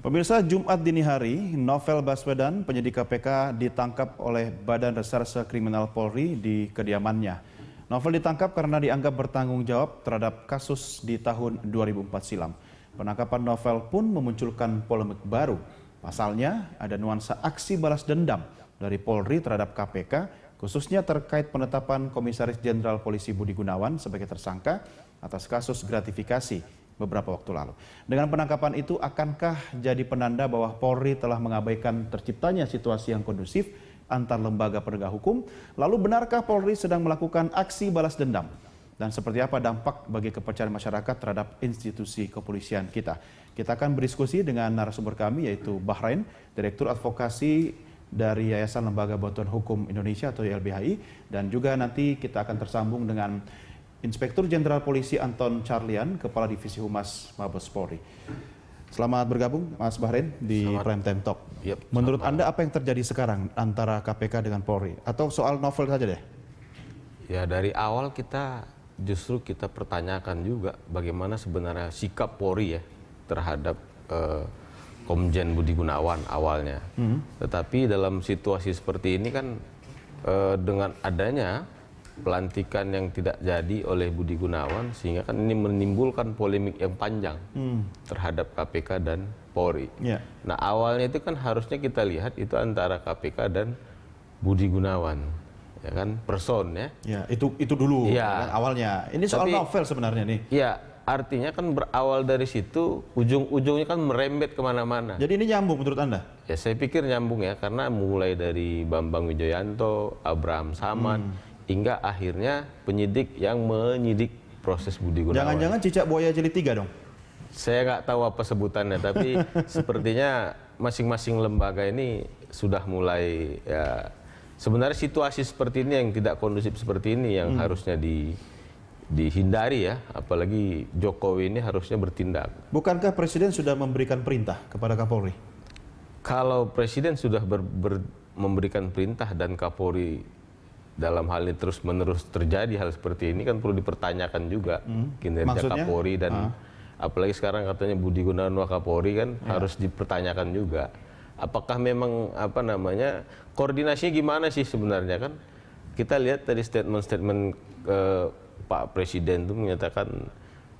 Pemirsa, Jumat dini hari, Novel Baswedan, penyidik KPK, ditangkap oleh Badan Reserse Kriminal Polri di kediamannya. Novel ditangkap karena dianggap bertanggung jawab terhadap kasus di tahun 2004 silam. Penangkapan Novel pun memunculkan polemik baru. Pasalnya, ada nuansa aksi balas dendam dari Polri terhadap KPK, khususnya terkait penetapan Komisaris Jenderal Polisi Budi Gunawan sebagai tersangka atas kasus gratifikasi beberapa waktu lalu. Dengan penangkapan itu, akankah jadi penanda bahwa Polri telah mengabaikan terciptanya situasi yang kondusif antar lembaga penegak hukum? Lalu benarkah Polri sedang melakukan aksi balas dendam? Dan seperti apa dampak bagi kepercayaan masyarakat terhadap institusi kepolisian kita? Kita akan berdiskusi dengan narasumber kami, yaitu Bahrain, Direktur Advokasi dari Yayasan Lembaga Bantuan Hukum Indonesia atau YLBHI, dan juga nanti kita akan tersambung dengan Inspektur Jenderal Polisi Anton Carlian, Kepala Divisi Humas Mabes Polri. Selamat bergabung Mas Bahrain di Prime Time Talk. Menurut Anda apa yang terjadi sekarang antara KPK dengan Polri? Atau soal Novel saja deh? Ya, dari awal justru kita pertanyakan juga bagaimana sebenarnya sikap Polri ya terhadap Komjen Budi Gunawan awalnya. Tetapi dalam situasi seperti ini kan dengan adanya pelantikan yang tidak jadi oleh Budi Gunawan, sehingga kan ini menimbulkan polemik yang panjang terhadap KPK dan Polri. Nah, awalnya itu kan harusnya kita lihat itu antara KPK dan Budi Gunawan, ya kan, person ya. Ya, itu dulu kan, awalnya. Ini soal Novel sebenarnya nih. Ya, artinya kan berawal dari situ, ujung-ujungnya kan merembet kemana-mana. Jadi ini nyambung menurut Anda? Ya, saya pikir nyambung ya, karena mulai dari Bambang Wijoyanto, Abraham Samad, hingga akhirnya penyidik yang menyidik proses Budi Gunawan. Jangan-jangan cicak buaya jilid 3 dong? Saya nggak tahu apa sebutannya, tapi sepertinya masing-masing lembaga ini sudah mulai ya. Sebenarnya situasi seperti ini yang tidak kondusif seperti ini yang harusnya dihindari ya, apalagi Jokowi ini harusnya bertindak. Bukankah Presiden sudah memberikan perintah kepada Kapolri? Kalau Presiden sudah memberikan perintah dan Kapolri dalam hal ini terus-menerus terjadi hal seperti ini, kan perlu dipertanyakan juga kinerja Kapolri, dan apalagi sekarang katanya Budi Gunawan Wakapolri kan harus dipertanyakan juga. Apakah memang koordinasinya gimana sih sebenarnya kan? Kita lihat tadi statement-statement Pak Presiden itu menyatakan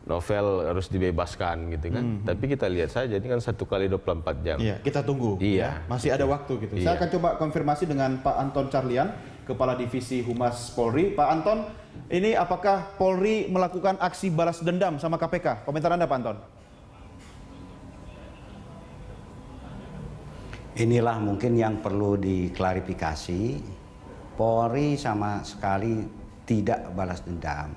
Novel harus dibebaskan gitu kan. Tapi kita lihat saja ini kan 1 kali 24 jam. Iya, kita tunggu. Iya. Ya. Masih ada waktu gitu. Saya akan coba konfirmasi dengan Pak Anton Carlian, Kepala Divisi Humas Polri. Pak Anton, ini apakah Polri melakukan aksi balas dendam sama KPK? Komentar Anda, Pak Anton. Inilah mungkin yang perlu diklarifikasi. Polri sama sekali tidak balas dendam.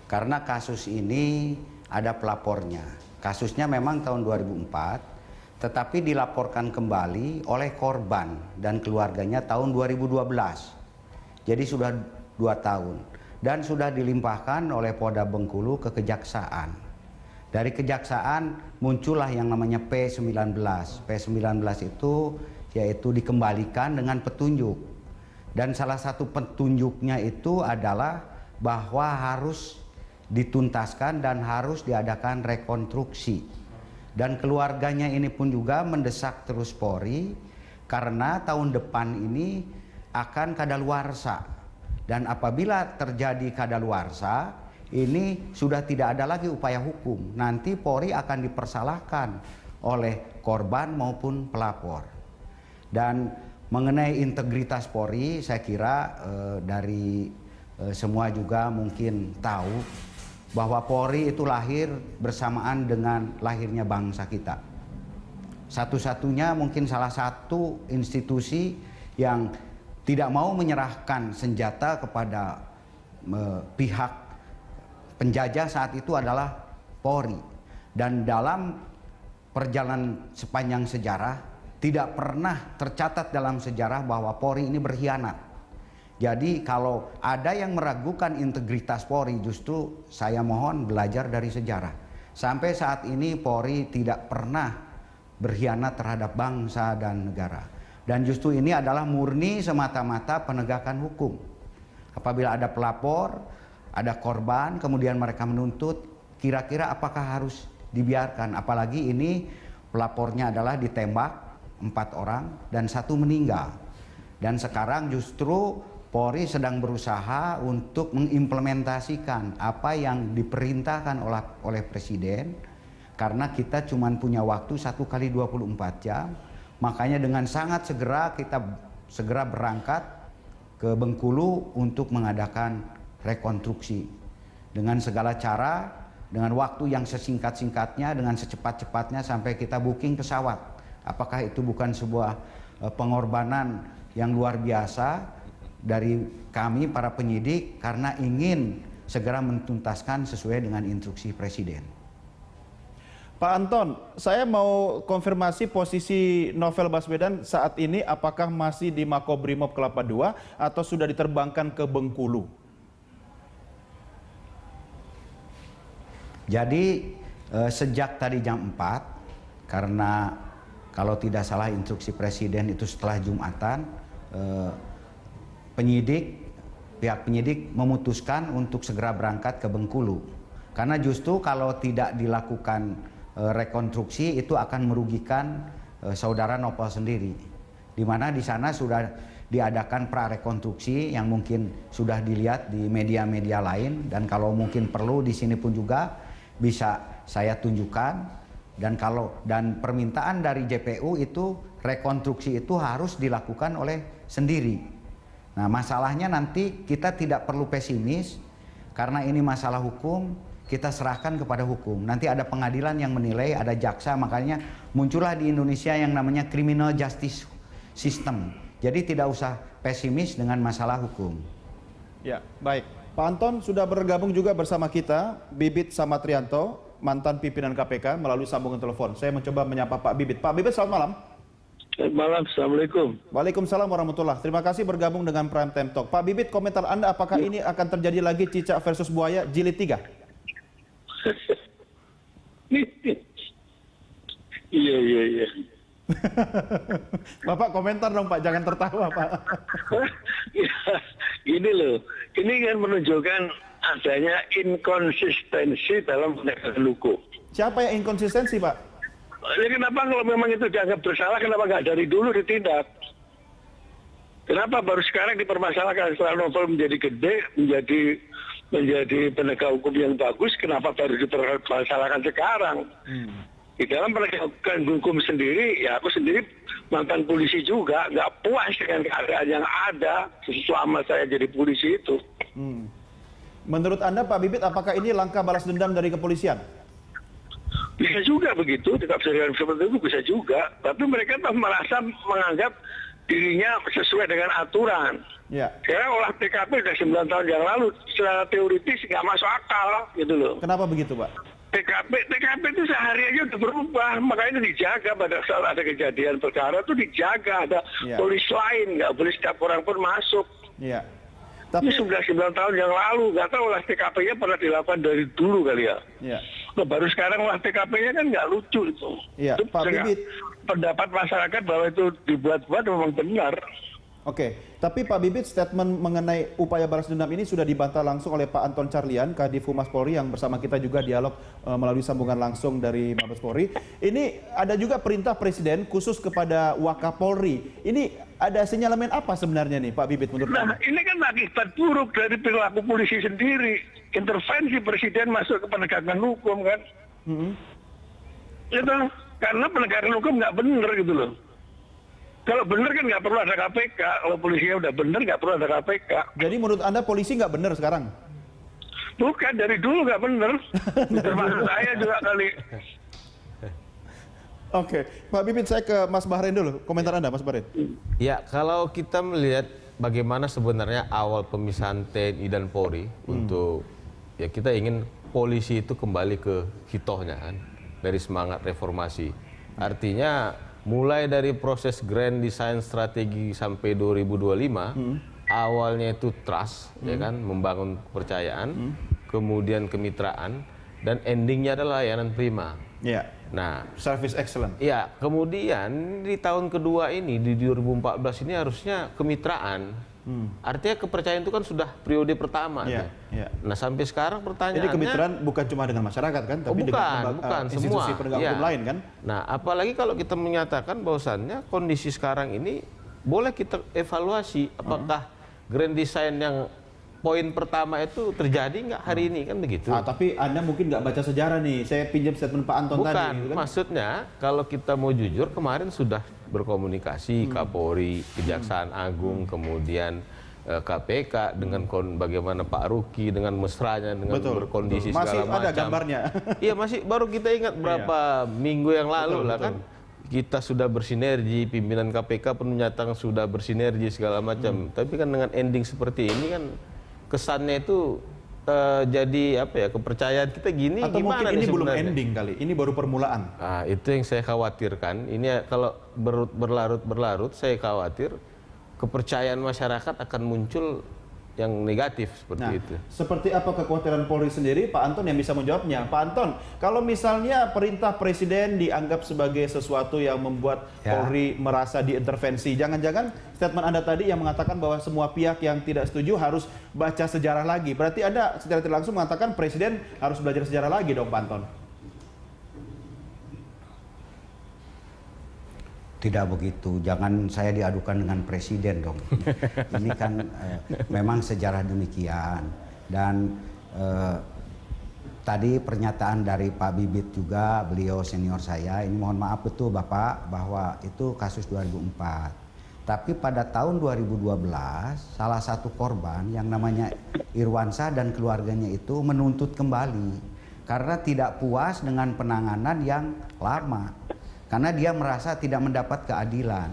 Karena kasus ini ada pelapornya. Kasusnya memang tahun 2004, tetapi dilaporkan kembali oleh korban dan keluarganya tahun 2012. Jadi sudah 2 tahun. Dan sudah dilimpahkan oleh Polda Bengkulu ke Kejaksaan. Dari Kejaksaan muncullah yang namanya P19. P19 itu yaitu dikembalikan dengan petunjuk. Dan salah satu petunjuknya itu adalah bahwa harus dituntaskan dan harus diadakan rekonstruksi. Dan keluarganya ini pun juga mendesak terus Polri karena tahun depan ini akan kadaluarsa. Dan apabila terjadi kadaluarsa, ini sudah tidak ada lagi upaya hukum. Nanti Polri akan dipersalahkan oleh korban maupun pelapor. Dan mengenai integritas Polri, saya kira dari semua juga mungkin tahu bahwa Polri itu lahir bersamaan dengan lahirnya bangsa kita. Satu-satunya mungkin salah satu institusi yang tidak mau menyerahkan senjata kepada pihak penjajah saat itu adalah Polri. Dan dalam perjalanan sepanjang sejarah tidak pernah tercatat dalam sejarah bahwa Polri ini berkhianat. Jadi kalau ada yang meragukan integritas Polri, justru saya mohon belajar dari sejarah. Sampai saat ini Polri tidak pernah berkhianat terhadap bangsa dan negara. Dan justru ini adalah murni semata-mata penegakan hukum. Apabila ada pelapor, ada korban, kemudian mereka menuntut, kira-kira apakah harus dibiarkan? Apalagi ini pelapornya adalah ditembak 4 orang dan 1 meninggal. Dan sekarang justru Polri sedang berusaha untuk mengimplementasikan apa yang diperintahkan oleh Presiden, karena kita cuma punya waktu 1 kali 24 jam. Makanya dengan sangat segera kita segera berangkat ke Bengkulu untuk mengadakan rekonstruksi dengan segala cara, dengan waktu yang sesingkat-singkatnya, dengan secepat-cepatnya sampai kita booking pesawat. Apakah itu bukan sebuah pengorbanan yang luar biasa dari kami para penyidik karena ingin segera menuntaskan sesuai dengan instruksi Presiden. Pak Anton, saya mau konfirmasi posisi Novel Baswedan saat ini, apakah masih di Makobrimob Kelapa II atau sudah diterbangkan ke Bengkulu? Jadi sejak tadi jam 4, karena kalau tidak salah instruksi Presiden itu setelah Jumatan, pihak penyidik memutuskan untuk segera berangkat ke Bengkulu. Karena justru kalau tidak dilakukan rekonstruksi itu akan merugikan saudara Novel sendiri. Di mana di sana sudah diadakan prarekonstruksi yang mungkin sudah dilihat di media-media lain, dan kalau mungkin perlu di sini pun juga bisa saya tunjukkan, dan permintaan dari JPU itu rekonstruksi itu harus dilakukan oleh sendiri. Nah, masalahnya nanti kita tidak perlu pesimis karena ini masalah hukum, kita serahkan kepada hukum. Nanti ada pengadilan yang menilai, ada jaksa, makanya muncullah di Indonesia yang namanya criminal justice system. Jadi tidak usah pesimis dengan masalah hukum. Ya, baik. Pak Anton sudah bergabung juga bersama kita, Bibit Samatrianto, mantan pimpinan KPK, melalui sambungan telepon. Saya mencoba menyapa Pak Bibit. Pak Bibit, selamat malam. Selamat malam, Assalamualaikum. Waalaikumsalam warahmatullahi. Terima kasih bergabung dengan Prime Time Talk. Pak Bibit, komentar Anda, apakah ini akan terjadi lagi cicak versus buaya jilid 3? Iya. Bapak komentar dong Pak, jangan tertawa Pak. Ya, ini loh, ini kan menunjukkan adanya inkonsistensi dalam penegakan hukum. Siapa yang inkonsistensi Pak? Ya, kenapa kalau memang itu dianggap bersalah, kenapa nggak dari dulu ditindak? Kenapa baru sekarang dipermasalahkan setelah Novel menjadi gede, menjadi penegak hukum yang bagus, kenapa baru dipermasalahkan sekarang? Di dalam penegakan hukum sendiri, ya aku sendiri mantan polisi juga, nggak puas dengan keadaan yang ada selama saya jadi polisi itu. Menurut Anda Pak Bibit, apakah ini langkah balas dendam dari kepolisian? Bisa juga begitu, tidak bisa seperti itu, bisa juga. Tapi mereka merasa menganggap dirinya sesuai dengan aturan. Ya. Sekarang olah TKP sudah 9 tahun yang lalu, secara teoritis nggak masuk akal, gitu loh. Kenapa begitu Pak? TKP itu sehari aja udah berubah, makanya itu dijaga pada saat ada kejadian perkara itu dijaga, ada polis lain, nggak boleh setiap orang pun masuk. Iya. Ini sudah 9 tahun yang lalu, nggak tahu olah TKP-nya pernah dilakukan dari dulu kali ya. Iya. Nah, baru sekarang olah TKP-nya kan nggak lucu itu. Iya, Itu Pak Bibit. pendapat masyarakat bahwa itu dibuat-buat memang benar. Oke, tapi Pak Bibit, statement mengenai upaya balas dendam ini sudah dibantah langsung oleh Pak Anton Carlyan, Kadif Humas Polri, yang bersama kita juga dialog melalui sambungan langsung dari Mabes Polri. Ini ada juga perintah Presiden khusus kepada Wakapolri. Ini ada sinyalemen apa sebenarnya nih Pak Bibit menurut Anda? Nah, ini kan akibat buruk dari perilaku polisi sendiri. Intervensi Presiden masuk ke penegakan hukum kan. Itu karena penegakan hukum nggak benar gitu loh. Kalau benar kan nggak perlu ada KPK. Kalau polisinya udah benar nggak perlu ada KPK. Jadi menurut Anda polisi nggak benar sekarang? Bukan, dari dulu nggak benar. Termasuk saya juga kali. Oke, Pak Bibit, saya ke Mas Bahrain dulu. Komentar Anda, Mas Bahrain. Ya, kalau kita melihat bagaimana sebenarnya awal pemisahan TNI dan Polri untuk, ya kita ingin polisi itu kembali ke hitohnya kan, dari semangat reformasi. Artinya mulai dari proses grand design strategi sampai 2025, awalnya itu trust, ya kan, membangun kepercayaan, kemudian kemitraan, dan endingnya adalah layanan prima. Ya. Nah, Service excellent. ya kemudian di tahun kedua ini, di 2014 ini harusnya kemitraan, Artinya kepercayaan itu kan sudah periode pertama. Iya, tuh. iya. Nah sampai sekarang pertanyaannya. Jadi kemitraan bukan cuma dengan masyarakat kan, tapi bukan institusi semua. penegak Iya. hukum lain kan. Nah apalagi kalau kita menyatakan bahwasannya kondisi sekarang ini boleh kita evaluasi apakah grand design yang poin pertama itu terjadi nggak hari ini kan begitu. Tapi Anda mungkin nggak baca sejarah nih. Saya pinjam statement Pak Anton Bukan, tadi. Gitu kan? maksudnya kalau kita mau jujur kemarin sudah berkomunikasi Kapolri, Kejaksaan Agung, kemudian KPK dengan bagaimana Pak Ruki dengan mesranya dengan berkondisi Masih segala macam. ada gambarnya. Iya masih baru kita ingat berapa minggu yang lalu lah kan. Kita sudah bersinergi, pimpinan KPK pun menyatakan sudah bersinergi segala macam. Tapi kan dengan ending seperti ini kan kesannya itu jadi apa ya, kepercayaan kita gini Atau gimana mungkin nih ini belum sebenarnya? ending kali, ini baru permulaan. Nah, itu yang saya khawatirkan. Ini kalau berlarut-berlarut, saya khawatir kepercayaan masyarakat akan muncul yang negatif seperti itu. Seperti apa kekhawatiran Polri sendiri, Pak Anton yang bisa menjawabnya. Pak Anton, kalau misalnya perintah Presiden dianggap sebagai sesuatu yang membuat Polri merasa diintervensi, jangan-jangan statement Anda tadi yang mengatakan bahwa semua pihak yang tidak setuju harus baca sejarah lagi. Berarti Anda secara tidak langsung mengatakan Presiden harus belajar sejarah lagi dong, Pak Anton? Tidak begitu, jangan saya diadukan dengan presiden dong. Ini kan memang sejarah demikian. Dan tadi pernyataan dari Pak Bibit juga, beliau senior saya, ini mohon maaf betul Bapak, bahwa itu kasus 2004. Tapi pada tahun 2012, salah satu korban yang namanya Irwansyah dan keluarganya itu menuntut kembali. Karena tidak puas dengan penanganan yang lama. Karena dia merasa tidak mendapat keadilan.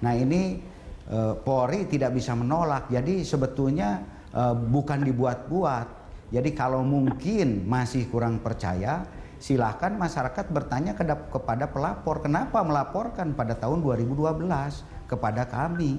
Nah ini Polri tidak bisa menolak. Jadi sebetulnya bukan dibuat-buat. Jadi kalau mungkin masih kurang percaya, silakan masyarakat bertanya kepada pelapor. Kenapa melaporkan pada tahun 2012 kepada kami?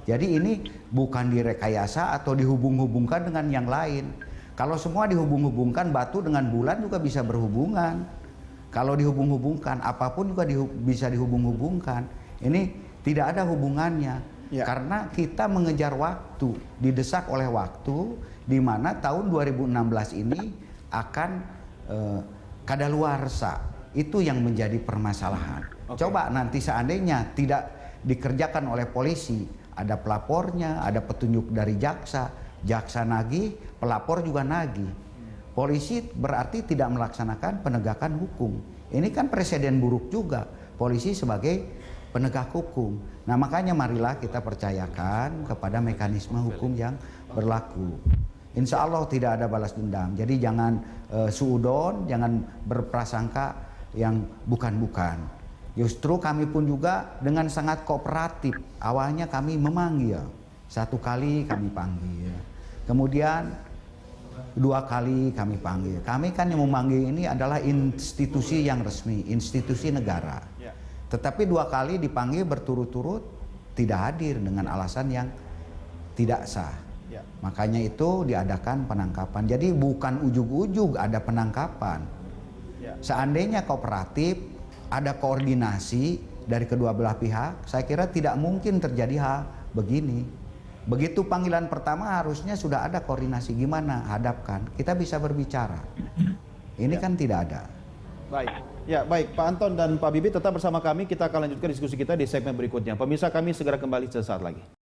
Jadi ini bukan direkayasa atau dihubung-hubungkan dengan yang lain. Kalau semua dihubung-hubungkan, batu dengan bulan juga bisa berhubungan. Kalau dihubung-hubungkan, apapun juga bisa dihubung-hubungkan. Ini tidak ada hubungannya. Karena kita mengejar waktu, didesak oleh waktu, di mana tahun 2016 ini akan kadaluarsa. Itu yang menjadi permasalahan. Coba nanti seandainya tidak dikerjakan oleh polisi, ada pelapornya, ada petunjuk dari jaksa nagih, pelapor juga nagih. Polisi berarti tidak melaksanakan penegakan hukum. Ini kan presiden buruk juga, polisi sebagai penegak hukum. Nah makanya marilah kita percayakan kepada mekanisme hukum yang berlaku. Insya Allah tidak ada balas dendam. Jadi jangan suudon, jangan berprasangka yang bukan-bukan. Justru kami pun juga dengan sangat kooperatif. Awalnya kami memanggil, 1 kali kami panggil. Kemudian 2 kali kami panggil. Kami kan yang memanggil ini adalah institusi yang resmi, institusi negara. Tetapi 2 kali dipanggil berturut-turut tidak hadir dengan alasan yang tidak sah. Makanya itu diadakan penangkapan. Jadi bukan ujug-ujug ada penangkapan. Seandainya kooperatif, ada koordinasi dari kedua belah pihak, saya kira tidak mungkin terjadi hal begini. Begitu panggilan pertama harusnya sudah ada koordinasi gimana hadapkan. Kita bisa berbicara. Ini kan tidak ada. Baik. Ya, baik Pak Anton dan Pak Bibit tetap bersama kami. Kita akan lanjutkan diskusi kita di segmen berikutnya. Pemirsa, kami segera kembali sesaat lagi.